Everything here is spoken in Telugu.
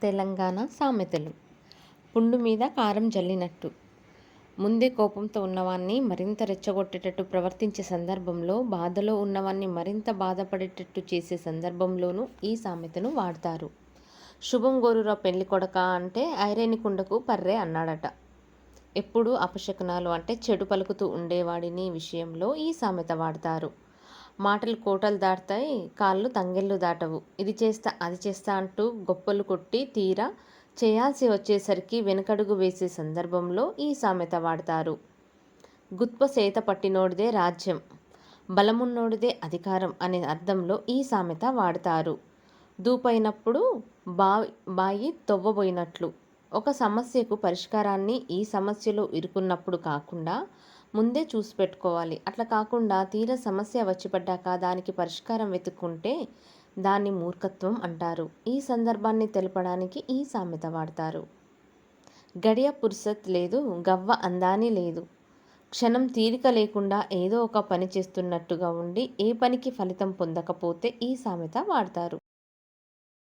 తెలంగాణ సామెతలు. పుండు మీద కారం జల్లినట్టు. ముందే కోపంతో ఉన్నవాన్ని మరింత రెచ్చగొట్టేటట్టు ప్రవర్తించే సందర్భంలో, బాధలో ఉన్నవాన్ని మరింత బాధపడేటట్టు చేసే సందర్భంలోనూ ఈ సామెతను వాడతారు. శుభం గోరురా పెళ్లి కొడకా అంటే ఐరేని కుండకు పర్రే అన్నాడట. ఎప్పుడూ అపశకునాలు అంటే చెడు పలుకుతూ ఉండేవాడిని విషయంలో ఈ సామెత వాడతారు. మాటలు కోటలు దాటుతాయి, కాళ్ళు తంగెళ్ళు దాటవు. ఇది చేస్తా అది చేస్తా అంటూ గొప్పలు కొట్టి తీరా చేయాల్సి వచ్చేసరికి వెనకడుగు వేసే సందర్భంలో ఈ సామెత వాడతారు. గుత్ప సేత పట్టినోడిదే రాజ్యం, బలమున్నోడిదే అధికారం అనే అర్థంలో ఈ సామెత వాడతారు. దూపైనప్పుడు బాయి తవ్వబోయినట్లు. ఒక సమస్యకు పరిష్కారాన్ని ఈ సమస్యలో ఇరుకున్నప్పుడు కాకుండా ముందే చూసి పెట్టుకోవాలి. అట్లా కాకుండా తీరా సమస్య వచ్చిపడ్డాక దానికి పరిష్కారం వెతుక్కుంటే దాన్ని మూర్ఖత్వం అంటారు. ఈ సందర్భాన్ని తెలపడానికి ఈ సామెత వాడతారు. గడియ పురుసత్ లేదు, గవ్వ అందాని లేదు. క్షణం తీరిక లేకుండా ఏదో ఒక పని చేస్తున్నట్టుగా ఉండి ఏ పనికి ఫలితం పొందకపోతే ఈ సామెత వాడతారు.